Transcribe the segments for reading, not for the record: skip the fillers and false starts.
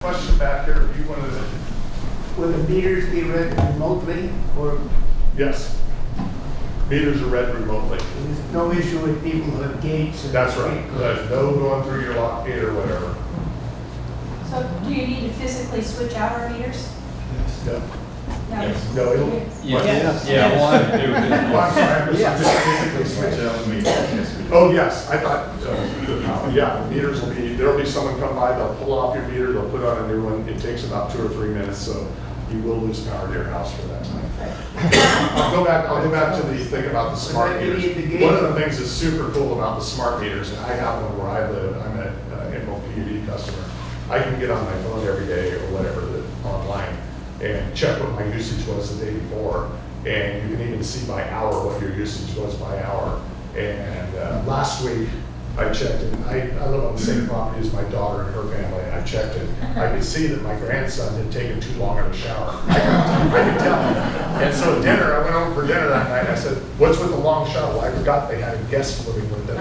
Question back here, if you wanted to. Will the meters be read remotely, or Yes. Meters are read remotely. there's no issue with people who have gates? and- That's right. There's no going through your lock gate or whatever. So do you need to physically switch out our meters? No. No. No, it'll. Yes. Yeah, we'll have to do it. Well, I'm sorry, I misunderstood. Physically switch out the meters. Oh, yes, I thought, yeah, the meters will be, there'll be someone come by, they'll pull off your meter, they'll put on a new one. It takes about 2 or 3 minutes, so you will lose power to your house for that time. I'll go back to the thing about the smart meters. One of the things that's super cool about the smart meters, and I have one where I live, I'm an Emerald PUD customer. I can get on my phone every day or whatever, online, and check what my usage was the day before. And you can even see by hour what your usage was by hour. And last week, I checked, and I live on the same property as my daughter and her family. I checked it. I could see that my grandson had taken too long in the shower. I could tell. And so dinner, I went over for dinner that night. I said, "What's with the long shower?" Well, I forgot they had a guest living with them.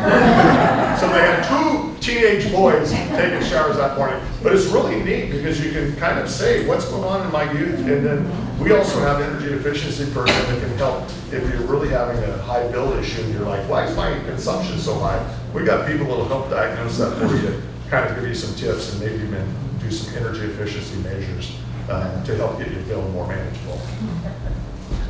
So they had 2 teenage boys taking showers that morning. But it's really neat because you can kind of say, what's going on in my youth? And then we also have energy efficiency person that can help if you're really having a high bill issue and you're like, why is my consumption so high? We got people that'll help diagnose that for you, kind of give you some tips and maybe even do some energy efficiency measures to help get your bill more manageable.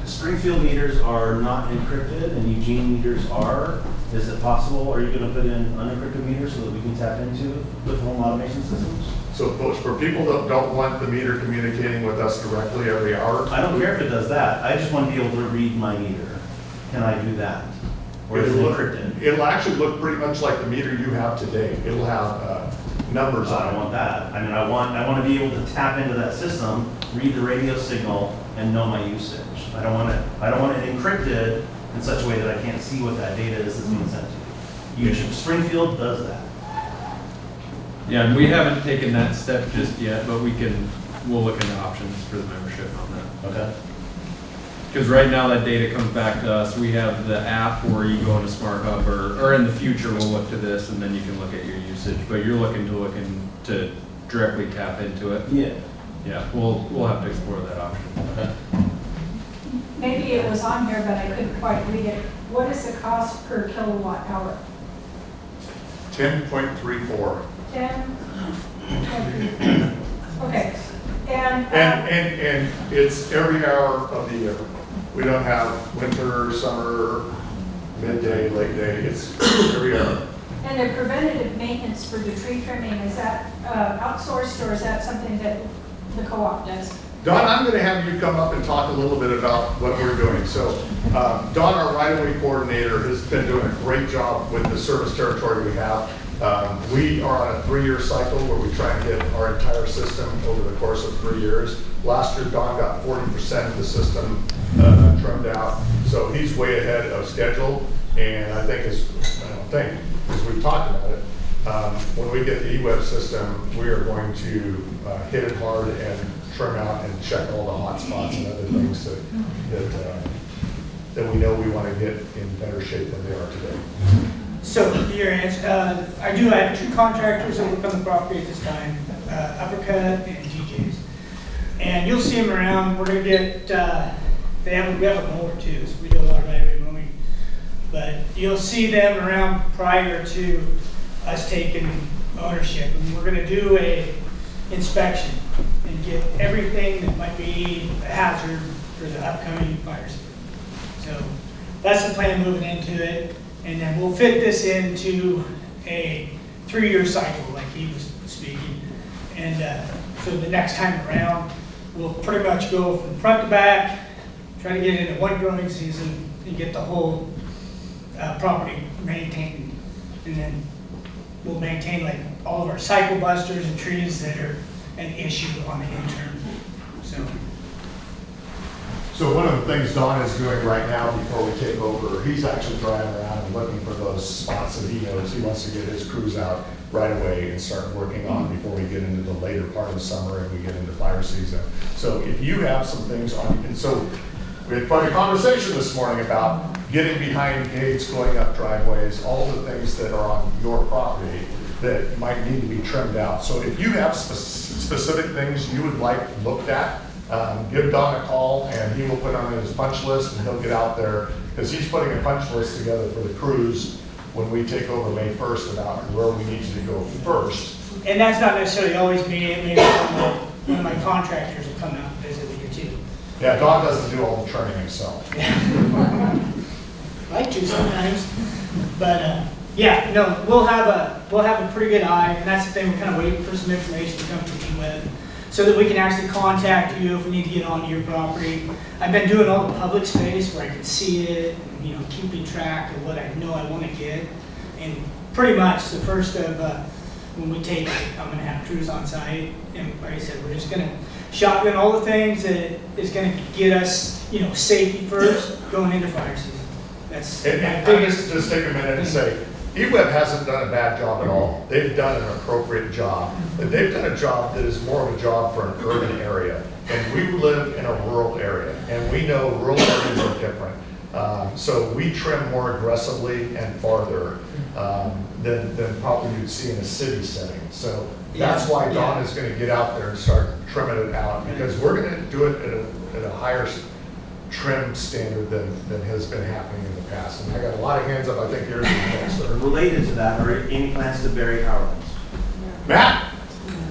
Springfield meters are not encrypted and Eugene meters are. Is it possible, are you going to put in unencrypted meters so that we can tap into with home automation systems? So for people that don't want the meter communicating with us directly every hour, I don't care if it does that. I just want to be able to read my meter. Can I do that? Or is it encrypted? it'll actually look pretty much like the meter you have today. It'll have numbers I on don't it. want that. I mean, I want to be able to tap into that system, read the radio signal, and know my usage. I don't want it encrypted in such a way that I can't see what that data is that's being sent to you. Springfield does that. Yeah, and we haven't taken that step just yet, but we'll look into options for the membership on that. Okay. Because right now that data comes back to us. We have the app where you go into Smart Hub, or in the future we'll look to this, and then you can look at your usage. But you're looking to directly tap into it. Yeah. Yeah, we'll have to explore that option. Okay. Maybe it was on here, but I couldn't quite read it. What is the cost per kilowatt hour? 10.34. 10? Okay. And it's every hour of the year. We don't have winter, summer, midday, late day. It's every hour. And the preventative maintenance for the tree trimming, is that outsourced or is that something that the co-op does? Don, I'm going to have you come up and talk a little bit about what we're doing. So Don, our right-of-way coordinator, has been doing a great job with the service territory we have. We are on a 3-year cycle where we try and get our entire system over the course of 3 years. Last year, Don got 40% of the system trimmed out. So he's way ahead of schedule. And I think, as we've talked about it, when we get the e-web system, we are going to hit it hard and trim out and check all the hot spots and other things that we know we want to get in better shape than they are today. So, your answer, I do have 2 contractors that work on the property at this time, Uppercut and GJ's. And you'll see them around. We're going to get, we have a mower too, so we do a lot of right-of-way mowing. But you'll see them around prior to us taking ownership. And we're going to do a inspection and get everything that might be a hazard for the upcoming fire season. So that's the plan moving into it. And then we'll fit this into a 3-year cycle like he was speaking. And so the next time around, we'll pretty much go from front to back, try to get into one growing season and get the whole property maintained. And then we'll maintain like all of our cycle busters and trees that are an issue on the intern. So one of the things Don is doing right now before we take over, he's actually driving around and looking for those spots that he knows he wants to get his crews out right away and start working on before we get into the later part of the summer and we get into fire season. So if you have some things on, and so we had quite a conversation this morning about getting behind gates, going up driveways, all the things that are on your property that might need to be trimmed out. So if you have specific things you would like looked at, give Don a call and he will put on his punch list and he'll get out there, because he's putting a punch list together for the crews when we take over May 1st about where we need you to go first. And that's not necessarily always me, maybe one of my contractors will come out and visit with you too. Yeah, Don doesn't do all the training himself. Like to sometimes, but yeah, no, we'll have a pretty good eye, and that's the thing, we're kind of waiting for some information to come to eWeb, so that we can actually contact you if we need to get onto your property. I've been doing all the public space where I can see it, and, you know, keeping track of what I know I want to get, and pretty much the first of when we take it, I'm going to have crews on site, and like I said, we're just going to shotgun all the things that is going to get us, you know, safety first going into fire season. That's And my I biggest. just take a minute and say, eWeb hasn't done a bad job at all. They've done an appropriate job. But they've done a job that is more of a job for an urban area. And we live in a rural area, and we know rural areas are different. So we trim more aggressively and farther than probably you'd see in a city setting. So that's why Don is going to get out there and start trimming it out, because we're going to do it at a higher trim standard than has been happening in the past. And I got a lot of hands up. I think yours is next, sir. Related to that, are any plans to bury power lines? Matt?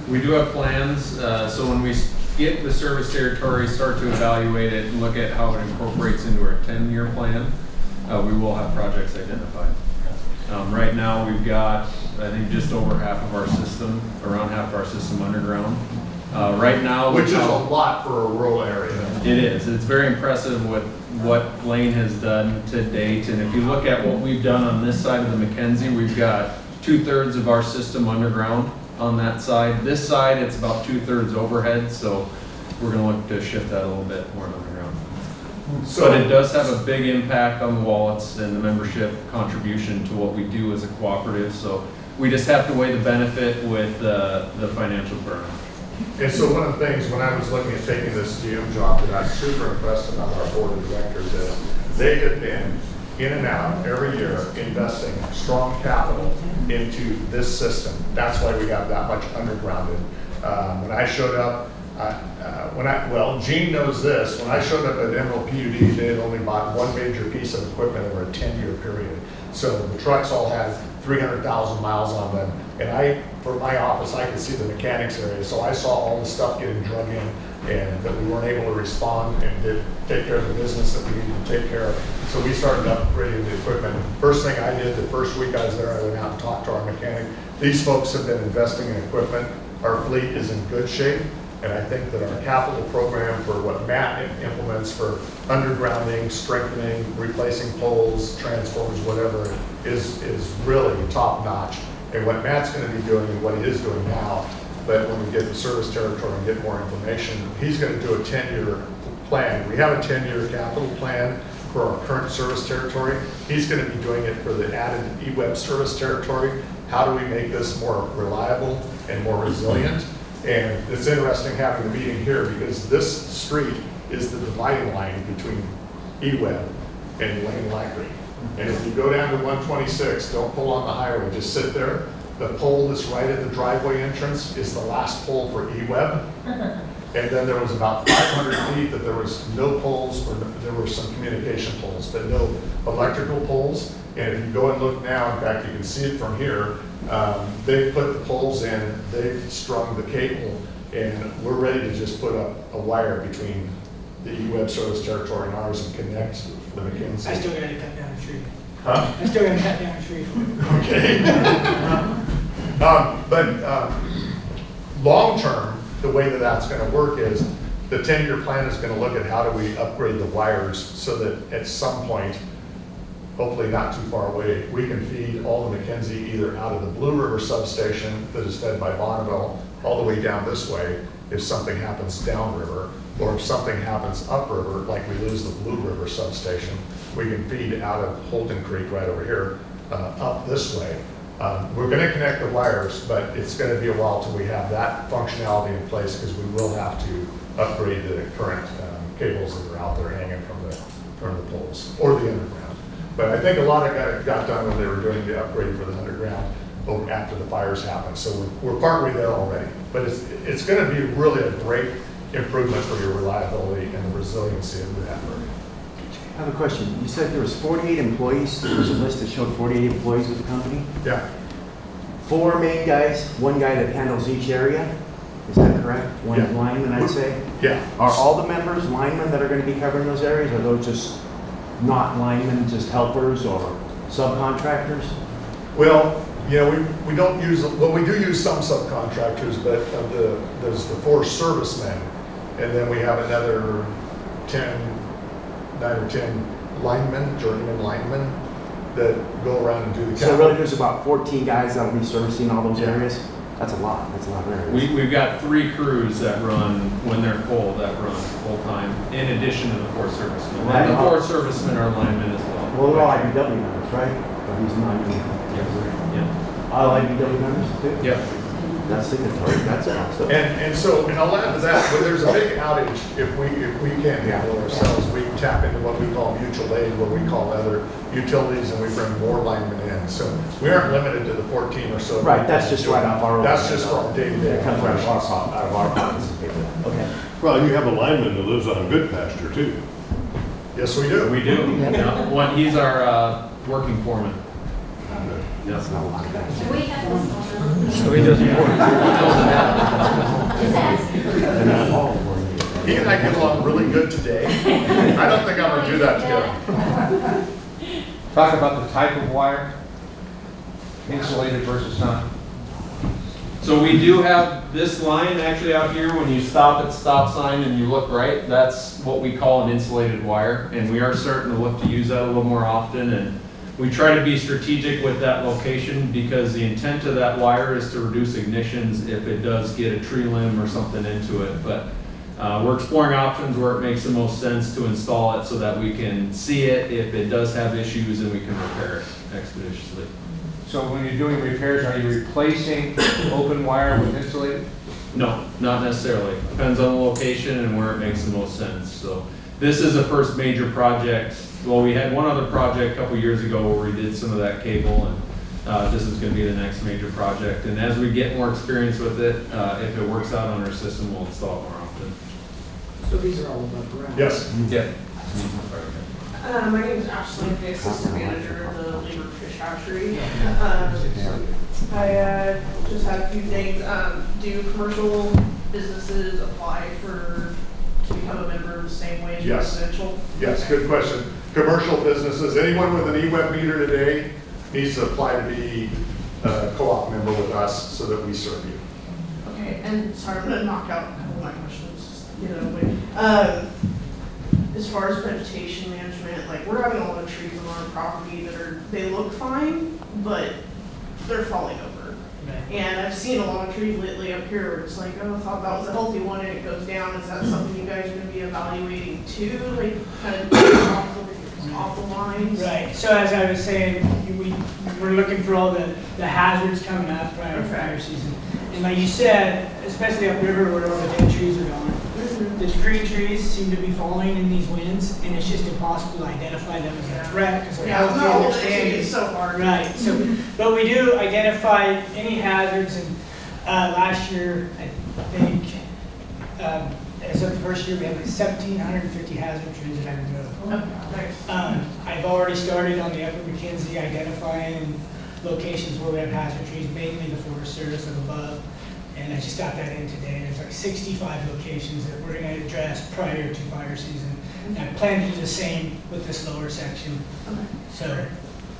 We do have plans, so when we get the service territory, start to evaluate it and look at how it incorporates into our 10-year plan, we will have projects identified. Right now, we've got, I think, just over half of our system, around half of our system underground. Right now, Which is a lot for a rural area. it is. It's very impressive with what Lane has done to date. And if you look at what we've done on this side of the McKenzie, we've got 2/3 of our system underground on that side. This side, it's about 2/3 overhead, so we're going to look to shift that a little bit more underground. So But it does have a big impact on the wallets and the membership contribution to what we do as a cooperative. So we just have to weigh the benefit with the financial burn. And so one of the things, when I was looking at taking this GM job, that I was super impressed about our board of directors is they have been in and out every year investing strong capital into this system. That's why we have that much undergrounded. When I showed up, Gene knows this, when I showed up at Emerald PUD, they had only bought one major piece of equipment over a 10-year period. So the trucks all had 300,000 miles on them. And for my office, I could see the mechanics area. So I saw all the stuff getting drug in and that we weren't able to respond and did take care of the business that we needed to take care of. So we started upgrading the equipment. First thing I did, the first week I was there, I went out and talked to our mechanic. These folks have been investing in equipment. Our fleet is in good shape. And I think that our capital program for what Matt implements for undergrounding, strengthening, replacing poles, transformers, whatever, is really top notch. And what Matt's going to be doing and what he is doing now, but when we get the service territory and get more information, he's going to do a 10-year plan. We have a 10-year capital plan for our current service territory. He's going to be doing it for the added eWeb service territory. How do we make this more reliable and more resilient? And it's interesting having the meeting here because this street is the dividing line between eWeb and Lane Library. And if you go down to 126, don't pull on the highway, just sit there. The pole that's right at the driveway entrance is the last pole for eWeb. And then there was about 500 feet that there was no poles, or there were some communication poles, but no electrical poles. And if you go and look now, in fact, you can see it from here, they put the poles in, they've strung the cable, and we're ready to just put up a wire between the eWeb service territory and ours and connect the McKenzie. I still gotta cut down a tree. Huh? I still gotta cut down a tree. Okay. But long term, the way that that's going to work is the 10-year plan is going to look at how do we upgrade the wires so that at some point, hopefully not too far away, we can feed all the McKenzie either out of the Blue River substation that is fed by Bonneville all the way down this way if something happens downriver, or if something happens upriver, like we lose the Blue River substation, we can feed out of Holden Creek right over here up this way. We're going to connect the wires, but it's going to be a while till we have that functionality in place because we will have to upgrade the current cables that are out there hanging from the poles or the underground. But I think a lot of got done when they were doing the upgrade for the underground. after the fires happen. So we're partway there already. But it's going to be really a great improvement for your reliability and the resiliency of the network. I have a question. You said there was 48 employees. There was a list that showed 48 employees with the company. Yeah. 4 main guys, 1 guy that handles each area. Is that correct? 1 Yeah. lineman, I'd say. Yeah. Are all the members linemen that are going to be covering those areas? Are those just not linemen, just helpers or subcontractors? Well, you know, we don't use, well, we do use some subcontractors, but there's the 4 servicemen, and then we have another 9 or 10 linemen, journeyman linemen, that go around and do the So capital. really there's about 14 guys that will be servicing all those areas? That's a lot. That's a lot of areas. We've got 3 crews that run, when they're full, that run full-time, in addition to the 4 servicemen. Right. And the 4 servicemen are linemen as well. Well, they're all IBW members, right? But he's not. Yeah. All IBW members too? Yep. That's signatory. That's awesome. And so, and I'll add to that, when there's a big outage, if we can't handle it ourselves, we tap into what we call mutual aid, what we call other utilities, and we bring more linemen in. So we aren't limited to the 14 or so. Right, that's just right off our. That's just from day-to-day. It comes out of our pockets. Okay. Well, you have a lineman that lives on good pasture too. Yes, we do. We do. Yeah. He's our working foreman. Yes. That's not a lot of guys. Do we have this on? So he doesn't work. Just asking. They're not all for you. He and I get along really good today. I don't think I'm gonna do that together. Talk about the type of wire, insulated versus not. So we do have this line actually out here, when you stop at the stop sign and you look right, that's what we call an insulated wire. And we are starting to look to use that a little more often. And we try to be strategic with that location because the intent of that wire is to reduce ignitions if it does get a tree limb or something into it. But we're exploring options where it makes the most sense to install it so that we can see it if it does have issues and we can repair it expeditiously. So when you're doing repairs, are you replacing open wire with insulated? No, not necessarily. Depends on the location and where it makes the most sense. So this is the first major project. Well, we had one other project a couple years ago where we did some of that cable, and this is going to be the next major project. And as we get more experience with it, if it works out on our system, we'll install it more often. So these are all above ground? Yes. Yeah. My name is Ashley, I'm the assistant manager of the Labor Fish Hatchery. I just had a few things. Do commercial businesses apply to become a member the same way as Yes. residential? Yes, good question. Commercial businesses, anyone with an e-web meter today needs to apply to be a co-op member with us so that we serve you. Okay, and sorry, I'm gonna knock out a couple of my questions, get it away. As far as vegetation management, like we're having a lot of trees on our property that they look fine, but they're falling over. And I've seen a lot of trees lately up here where it's like, oh, I thought that was a healthy one and it goes down. Is that something you guys are gonna be evaluating too? Like kind of off the lines? Right, so as I was saying, we're looking for all the hazards coming up prior to fire season. And like you said, especially upriver where all the dead trees are going, the green trees seem to be falling in these winds, and it's just impossible to identify them as a threat because Yeah, of no, how it's so hard. Right, so, but we do identify any hazards, and last year, I think, as of the first year, we had like 1,750 hazard trees that I removed. Okay, nice. I've already started on the Upper McKenzie identifying locations where we have hazard trees, mainly the Forest Service of above. And I just got that in today. There's like 65 locations that we're going to address prior to fire season. And I plan to do the same with this lower section. Okay. So,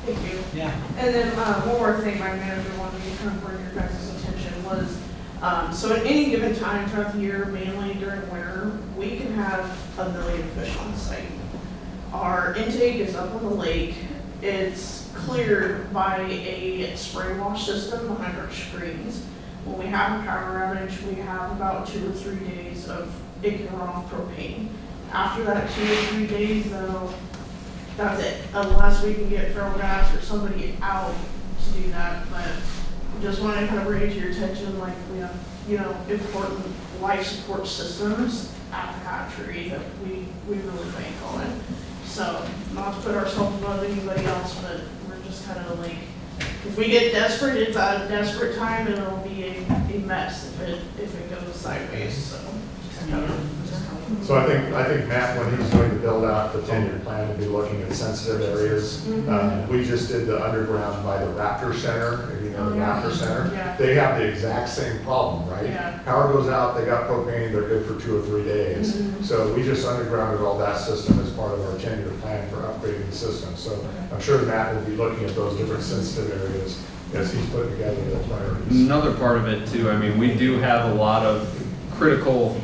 Thank you. yeah. And then one more thing my manager wanted me to kind of bring your guys' attention was, so at any given time throughout the year, mainly during winter, we can have 1 million fish on site. Our intake is up on the lake. It's cleared by a spray wash system behind our screens. When we have a power outage, we have about 2 or 3 days of it can run off propane. After that 2 or 3 days, though, that's it. Unless we can get feral gas or somebody out to do that. But just wanted to kind of bring it to your attention, like we have, important life support systems at the hatchery that we really bank on. So not to put ourselves above anybody else, but we're just kind of like if we get desperate, it's a desperate time and it'll be a mess if it goes sideways, so. So I think Matt, when he's going to build out the 10-year plan, will be looking at sensitive areas. We just did the underground by the Raptor Center, if you know the Raptor Center. Yeah. They have the exact same problem, right? Yeah. Power goes out, they got propane, they're good for 2 or 3 days. So we just undergrounded all that system as part of our 10-year plan for upgrading the system. So I'm sure Matt will be looking at those different sensitive areas as he's putting together the priorities. Another part of it too, I mean, we do have a lot of critical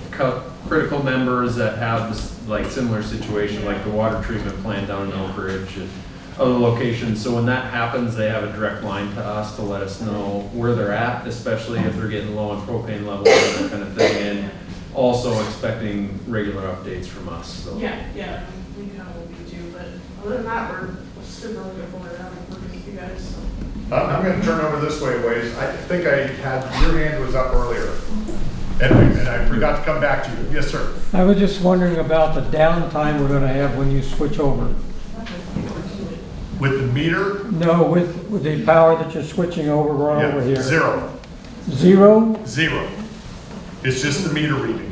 members that have this, like, similar situation, like the water treatment plant down in Oak Ridge and other locations. So when that happens, they have a direct line to us to let us know where they're at, especially if they're getting low on propane levels and that kind of thing. And also expecting regular updates from us, so. Yeah, we kind of will be too, but other than that, we're super looking forward to working with you guys, so. I'm going to turn over this way a ways. I think I had, your hand was up earlier. And I forgot to come back to you. Yes, sir. I was just wondering about the downtime we're gonna have when you switch over. With the meter? No, with the power that you're switching over right over here. Zero. Zero? Zero. It's just the meter reading.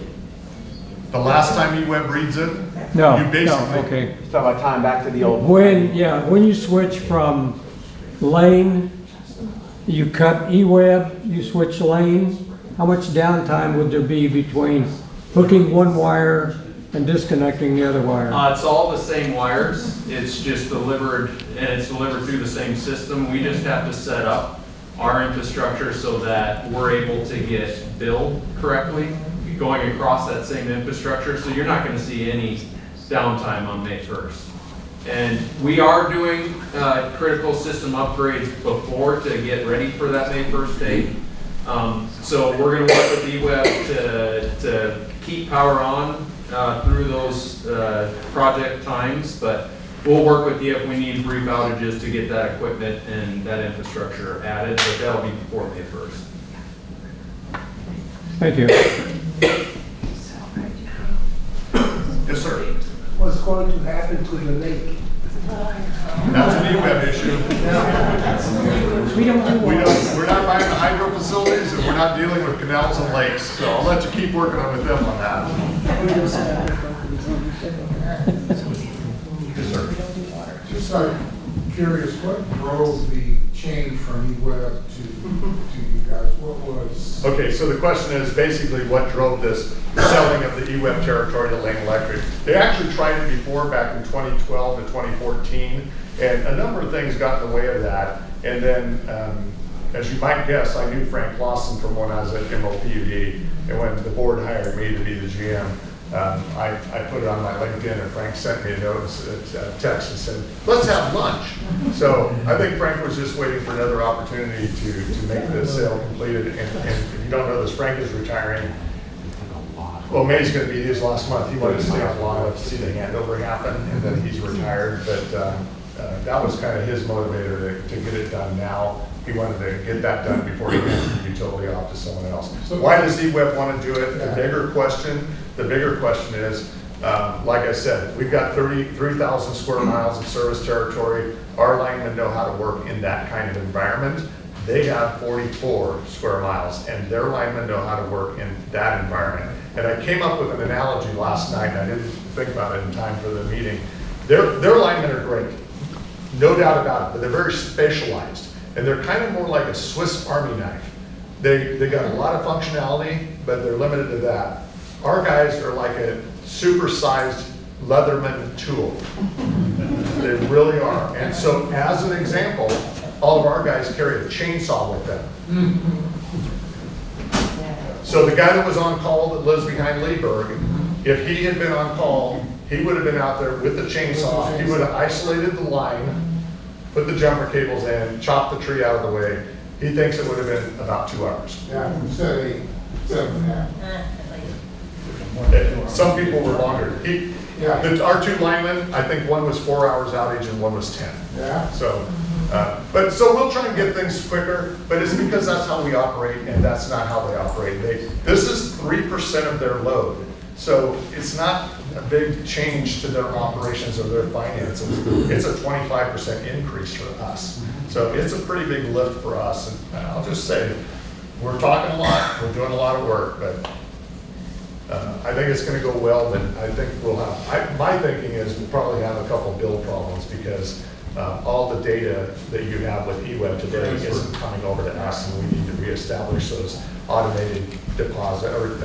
The last time E-Web reads it, No, you basically. no, okay. You talk about time back to the old. When you switch from lane, you cut E-Web, you switch lane, how much downtime would there be between hooking one wire and disconnecting the other wire? It's all the same wires, it's just delivered, and it's delivered through the same system. We just have to set up our infrastructure so that we're able to get billed correctly, going across that same infrastructure, so you're not gonna see any downtime on May 1st. And we are doing critical system upgrades before to get ready for that May 1st date. So we're going to work with E-Web to keep power on through those project times, but we'll work with you if we need brief outages to get that equipment and that infrastructure added, but that'll be before May 1st. Thank you. Yes, sir. What's going to happen to the lake? That's an E-Web issue. We're not buying the hydro facilities and we're not dealing with canals and lakes. So I'll let you keep working on with them on that. Yes, sir. Just curious, what drove the change from E-Web to you guys? What was? Okay, so the question is basically what drove this selling of the E-Web territory to Lane Electric. They actually tried it before back in 2012 to 2014, and a number of things got in the way of that. And then, as you might guess, I knew Frank Lawson from when I was at MOPUD, and when the board hired me to be the GM, I put it on my LinkedIn, and Frank sent me a note, a text, and said, let's have lunch. So I think Frank was just waiting for another opportunity to make the sale completed. And if you don't know this, Frank is retiring. Well, May's going to be his last month. He wanted to stay on long enough to see the handover happen, and then he's retired. But that was kind of his motivator to get it done now. He wanted to get that done before he handed the utility off to someone else. Why does E-Web want to do it? The bigger question is, like I said, we've got 33,000 square miles of service territory. Our linemen know how to work in that kind of environment. They have 44 square miles, and their linemen know how to work in that environment. And I came up with an analogy last night, and I didn't think about it in time for the meeting. Their linemen are great, no doubt about it, but they're very specialized. And they're kind of more like a Swiss Army knife. They got a lot of functionality, but they're limited to that. Our guys are like a supersized Leatherman tool. They really are. And so as an example, all of our guys carry a chainsaw with them. So the guy that was on call that lives behind Leeburg, if he had been on call, he would have been out there with the chainsaw. He would have isolated the line, put the jumper cables in, chopped the tree out of the way. He thinks it would have been about 2 hours. Yeah, instead of 7.5. Some people were longer. Our 2 linemen, I think one was 4 hours outage and one was 10. Yeah. So, so we'll try and get things quicker, but it's because that's how we operate, and that's not how they operate. This is 3% of their load. So it's not a big change to their operations or their finances. It's a 25% increase for us. So it's a pretty big lift for us. And I'll just say, we're talking a lot, we're doing a lot of work, but I think it's gonna go well, but I think we'll have, my thinking is we'll probably have a couple build problems because all the data that you have with eWeb today isn't coming over to us, and we need to reestablish those automated deposit or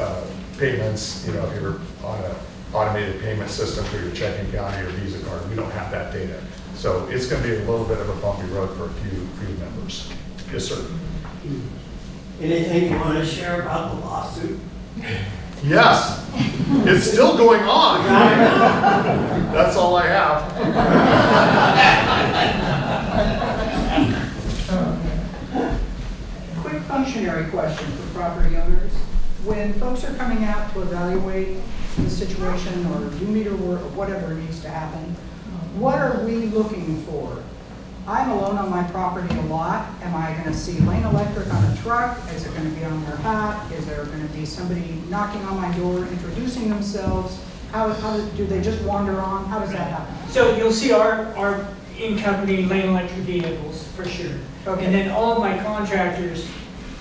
payments. You know, if you're on an automated payment system for your checking account or your Visa card, we don't have that data. So it's gonna be a little bit of a bumpy road for a few members. Yes, sir. Anything you want to share about the lawsuit? Yes, it's still going on. That's all I have. Quick functionary question for property owners. When folks are coming out to evaluate the situation or do meter work or whatever needs to happen, what are we looking for? I'm alone on my property a lot. Am I going to see Lane Electric on a truck? Is it going to be on their hat? Is there going to be somebody knocking on my door, introducing themselves? How do they just wander on? How does that happen? So you'll see our in-company Lane Electric vehicles, for sure. Okay. And then all of my contractors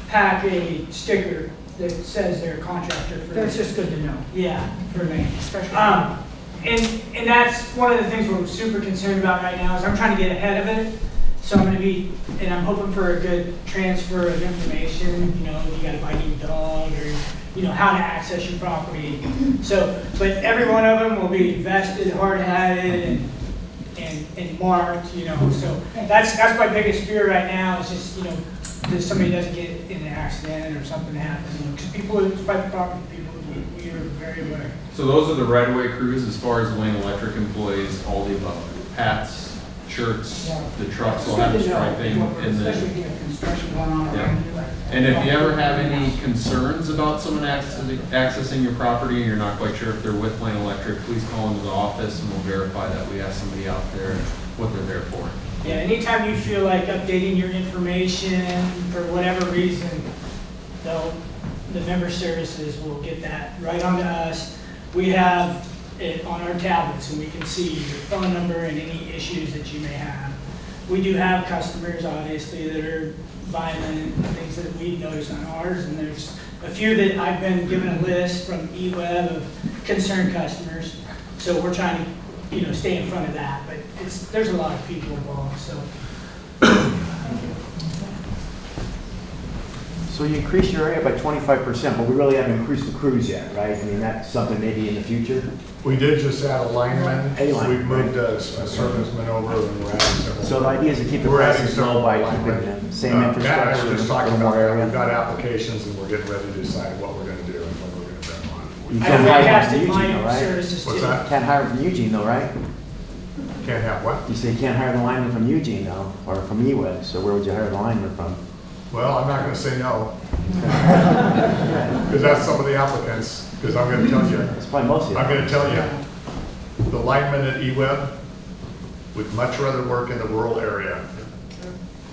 pack a sticker that says they're a contractor for. That's just good to know. Yeah, for me. Especially. And that's one of the things we're super concerned about right now is I'm trying to get ahead of it. So I'm going to be, and I'm hoping for a good transfer of information, you know, if you got a biting dog or, you know, how to access your property. So, but every one of them will be vested, hard-hatted, and marked, you know. So that's my biggest fear right now is just, you know, that somebody doesn't get in an accident or something happens. You know, because people, it's private property, people, we are very aware. So those are the right-of-way crews as far as Lane Electric employees, all the above. Hats, shirts, the trucks will have striping in the. Especially if you have construction going on Yeah. around here. And if you ever have any concerns about someone accessing your property and you're not quite sure if they're with Lane Electric, please call into the office and we'll verify that we have somebody out there and what they're there for. Yeah, anytime you feel like updating your information for whatever reason, the member services will get that right onto us. We have it on our tablets and we can see your phone number and any issues that you may have. We do have customers, obviously, that are violent, things that we notice on ours, and there's a few that I've been given a list from eWeb of concerned customers. So we're trying to, you know, stay in front of that, but there's a lot of people involved, so. So you increased your area by 25%, but we really haven't increased the crews yet, right? I mean, that's something maybe in the future? We did just add a lineman. A lineman, We've moved a serviceman over and we're adding several. So the idea is to keep the We're adding prices several low by linemen. keeping the same Matt and I infrastructure, were just a talking little about more that. area. We've got applications and we're getting ready to decide what we're gonna do and when we're gonna bring them on. You I can't have hire fantastic from Eugene mining though, right? services What's too. that? Can't hire from Eugene though, right? Can't have what? You say you can't hire the lineman from Eugene though, or from eWeb, so where would you hire the lineman from? Well, I'm not gonna say no. Because that's some of the applicants, because I'm gonna tell you, It's probably most of you. I'm gonna tell you, the linemen at eWeb would much rather work in the rural area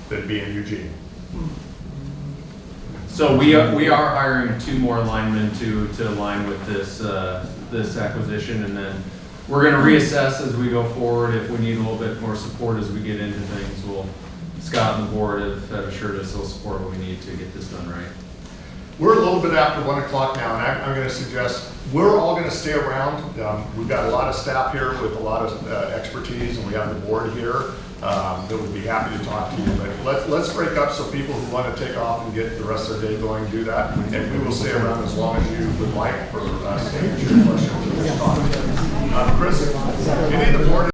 than be in Eugene. So we are hiring 2 more linemen to align with this this acquisition, and then we're going to reassess as we go forward. If we need a little bit more support as we get into things, Scott and the board have assured us they'll support what we need to get this done right. We're a little bit after 1 o'clock now, and I'm going to suggest we're all going to stay around. We've got a lot of staff here with a lot of expertise, and we have the board here that would be happy to talk to you. But let's break up so people who want to take off and get the rest of their day going do that, and we will stay around as long as you would like for us to answer your questions. Chris, you need the board.